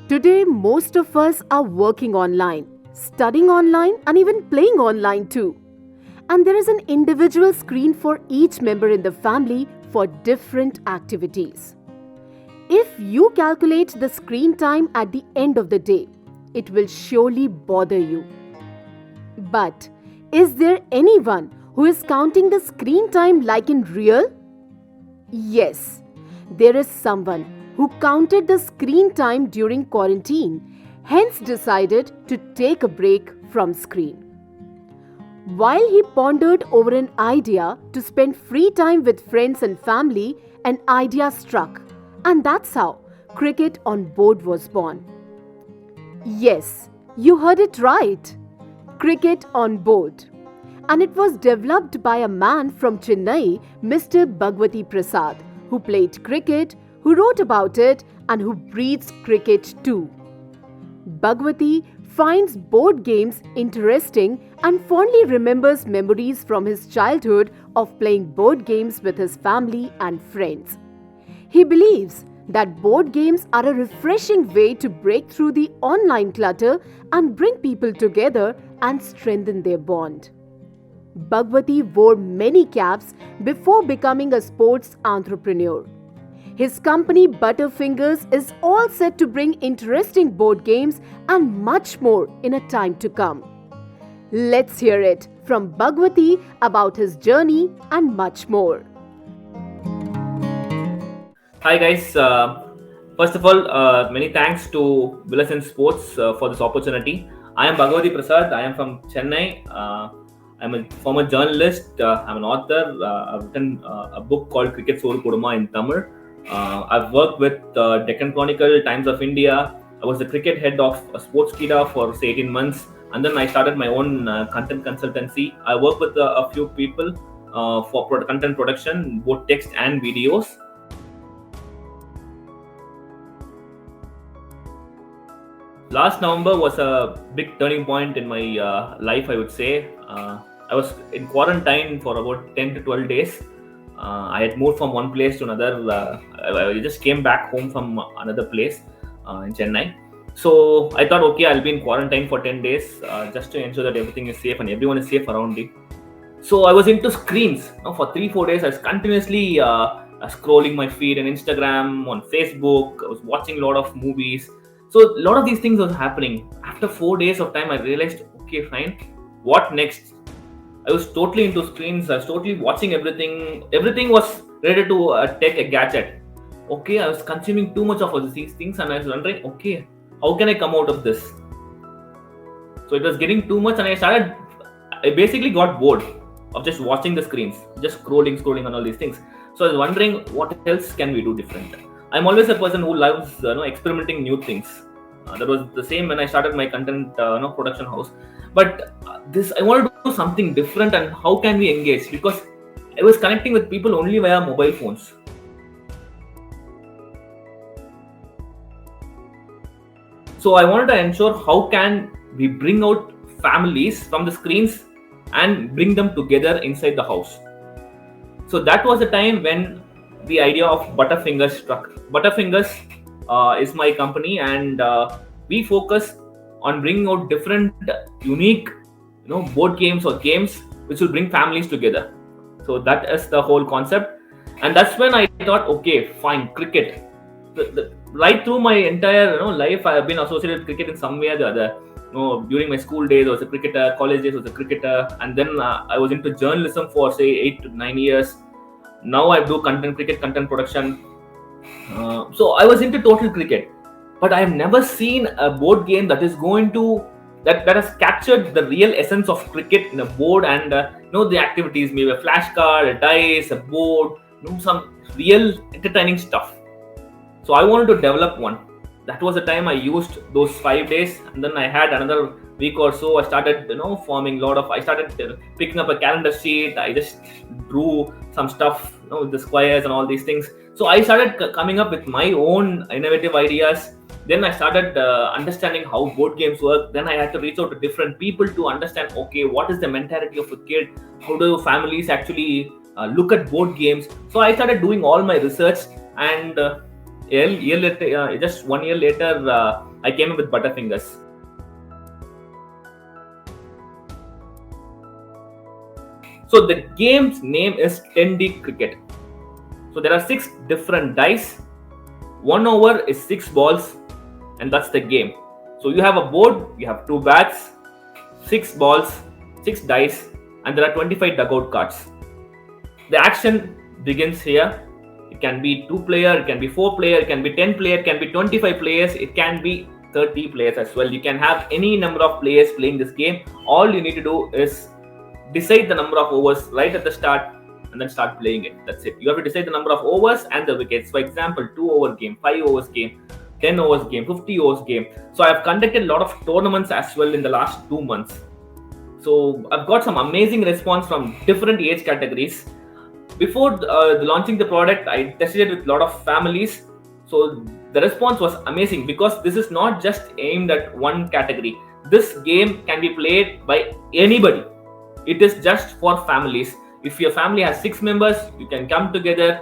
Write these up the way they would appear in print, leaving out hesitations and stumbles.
Today, most of us are working online, studying online, and even playing online too. And there is an individual screen for each member in the family for different activities. If you calculate the screen time at the end of the day, it will surely bother you. But is there anyone who is counting the screen time like in real? Yes, there is someone who counted the screen time during quarantine, hence decided to take a break from screen. While he pondered over an idea to spend free time with friends and family, an idea struck, and that's how cricket on board was born. Yes, you heard it right. Cricket on board. And it was developed by a man from Chennai, Mr. Bagwati Prasad, who played cricket, who wrote about it, and who breathes cricket too. Bagwati finds board games interesting and fondly remembers memories from his childhood of playing board games with his family and friends. He believes that board games are a refreshing way to break through the online clutter and bring people together and strengthen their bond. Bagwati wore many caps before becoming a sports entrepreneur. His company Butterfingers is all set to bring interesting board games and much more in a time to come. Let's hear it from Bagwati about his journey and much more. Hi guys. First of all, many thanks to Willis and Sports for this opportunity. I am Bagwati Prasad. I am from Chennai. I'm a former journalist. I'm an author. I've written a book called Cricket Soul Kuduma in Tamil. I've worked with Deccan Chronicle, Times of India. I was the cricket head of Sportskeeda for say 18 months, and then I started my own content consultancy. I work with a few people for content production, both text and videos. Last November was a big turning point in my life, I would say. I was in quarantine for about 10 to 12 days. I had moved from one place to another. I just came back home from another place in Chennai. So I thought, okay, I'll be in quarantine for 10 days just to ensure that everything is safe and everyone is safe around me. So I was into screens. For 3-4 days. I was continuously scrolling my feed on Instagram, on Facebook. I was watching a lot of movies. So a lot of these things was happening. After 4 days of time, I realized, okay, fine. What next? I was totally into screens. I was totally watching everything. Everything was ready to take a gadget. Okay, I was consuming too much of these things, and I was wondering, okay, how can I come out of this? So it was getting too much, and I basically got bored of just watching the screens, just scrolling on all these things. So I was wondering, what else can we do different? I'm always a person who loves experimenting new things. That was the same when I started my content production house. But I wanted to do something different, and how can we engage? Because I was connecting with people only via mobile phones. So I wanted to ensure how can we bring out families from the screens and bring them together inside the house. So that was the time when the idea of Butterfingers struck. Butterfingers is my company, and we focus on bringing out different unique board games or games which will bring families together. So that is the whole concept, and that's when I thought, okay, fine, cricket. Right through my entire life, I have been associated with cricket in some way or the other. During my school days I was a cricketer, college days I was a cricketer, and then I was into journalism for say 8 to 9 years. Now I do cricket content production. So I was into total cricket, but I have never seen a board game that is going to that has captured the real essence of cricket in a board, and the activities, maybe a flashcard, a dice, a board, some real entertaining stuff. So I wanted to develop one. That was the time I used those 5 days, and then I had another week or so. I started forming I started picking up a calendar sheet. I just drew some stuff with the squares and all these things. So I started coming up with my own innovative ideas. Then I started understanding how board games work. Then I had to reach out to different people to understand, okay, what is the mentality of a kid? How do families actually look at board games? So I started doing all my research, and year later, just 1 year later, I came up with Butterfingers. So the game's name is 10D cricket. So there are 6 different dice. 1 over is 6 balls, and that's the game. So you have a board, you have 2 bats, 6 balls, 6 dice, and there are 25 dugout cards. The action begins here. It can be 2 player, it can be 4 player, it can be 10 player, it can be 25 players, it can be 30 players as well. You can have any number of players playing this game. All you need to do is decide the number of overs right at the start and then start playing it. That's it. You have to decide the number of overs and the wickets. For example, 2 over game, 5 overs game, 10 overs game, 50 overs game. So I've conducted a lot of tournaments as well in the last 2 months. So I've got some amazing response from different age categories. Before launching the product, I tested it with a lot of families. So the response was amazing because this is not just aimed at one category. This game can be played by anybody. It is just for families. If your family has 6 members, you can come together,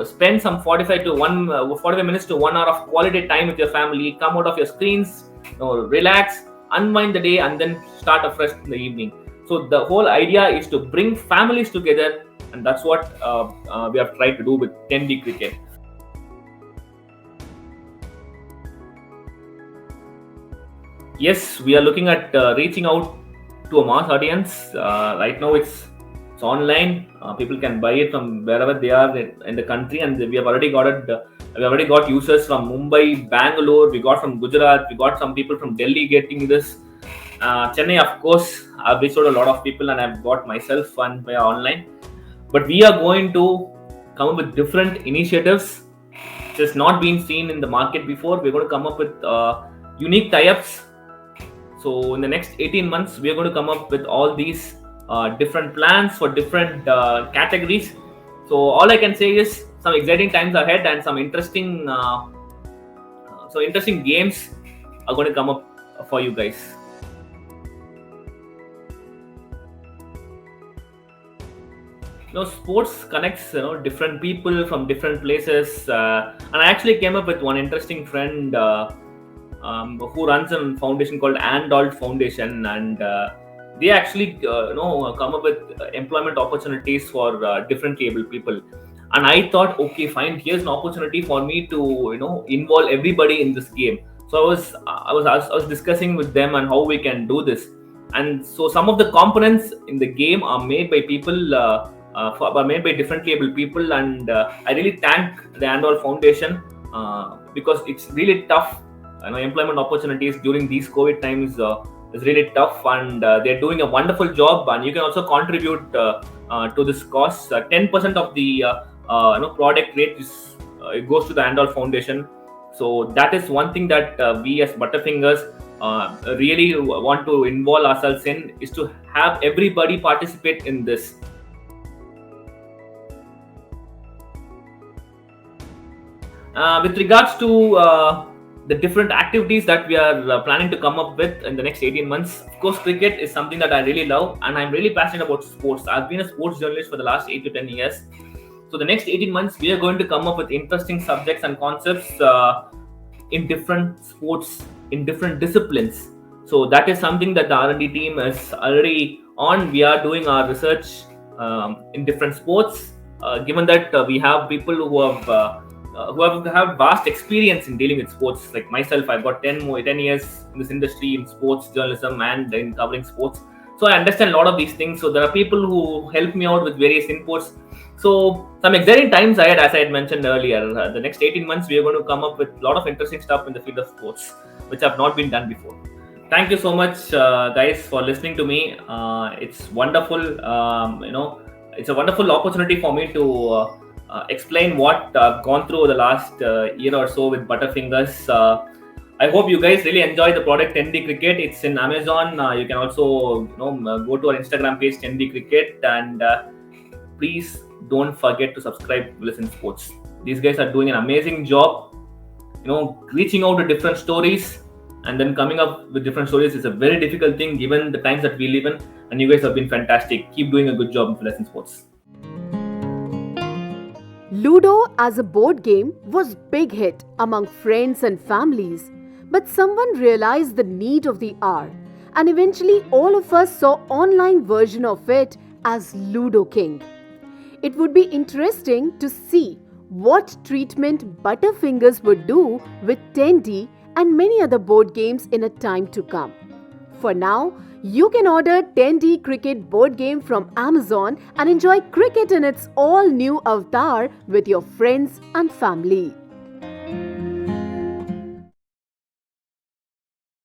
spend some 45 minutes to 1 hour of quality time with your family, come out of your screens, relax, unwind the day, and then start afresh in the evening. So the whole idea is to bring families together, and that's what we have tried to do with 10D cricket. Yes, we are looking at reaching out to a mass audience. Right now it's online. People can buy it from wherever they are in the country, and we have already got it. We already got users from Mumbai, Bangalore. We got from Gujarat. We got some people from Delhi getting this. Chennai, of course, I've reached out a lot of people, and I've got myself fun via online. But we are going to come up with different initiatives which has not been seen in the market before. We're going to come up with unique tie-ups. So in the next 18 months, we are going to come up with all these different plans for different categories. So all I can say is some exciting times ahead, and some interesting games are going to come up for you guys. Sports connects different people from different places, and I actually came up with one interesting friend who runs a foundation called Andolt Foundation, and they actually come up with employment opportunities for differently able people. And I thought, okay, fine, here's an opportunity for me to involve everybody in this game. So I was discussing with them on how we can do this. And so some of the components in the game are made by people made by differently able people, and I really thank the Andolt Foundation because it's really tough. Employment opportunities during these COVID times is really tough, and they're doing a wonderful job. And you can also contribute to this cause. 10% of the product rate it goes to the Andolt Foundation. So that is one thing that we as Butterfingers really want to involve ourselves in, is to have everybody participate in this. With regards to the different activities that we are planning to come up with in the next 18 months, of course, cricket is something that I really love, and I'm really passionate about sports. I've been a sports journalist for the last 8 to 10 years. So the next 18 months, we are going to come up with interesting subjects and concepts in different sports, in different disciplines. So that is something that the R&D team is already on. We are doing our research in different sports, given that we have people who have vast experience in dealing with sports. Like myself, I've got 10 years in this industry in sports journalism and in covering sports. So I understand a lot of these things. So there are people who help me out with various inputs. So some exciting times ahead, as I had mentioned earlier. The next 18 months, we are going to come up with a lot of interesting stuff in the field of sports, which have not been done before. Thank you so much, guys, for listening to me. It's wonderful. It's a wonderful opportunity for me to explain what I've gone through the last year or so with Butterfingers. I hope you guys really enjoy the product 10D Cricket. It's in Amazon. You can also go to our Instagram page 10D Cricket, and please don't forget to subscribe to Listen Sports. These guys are doing an amazing job. Reaching out to different stories and then coming up with different stories is a very difficult thing given the times that we live in, and you guys have been fantastic. Keep doing a good job in Listen Sports. Ludo as a board game was big hit among friends and families, but someone realized the need of the hour, and eventually all of us saw online version of it as Ludo King. It would be interesting to see what treatment Butterfingers would do with Tendy and many other board games in a time to come. For now, you can order 10D Cricket board game from Amazon and enjoy cricket in its all new avatar with your friends and family.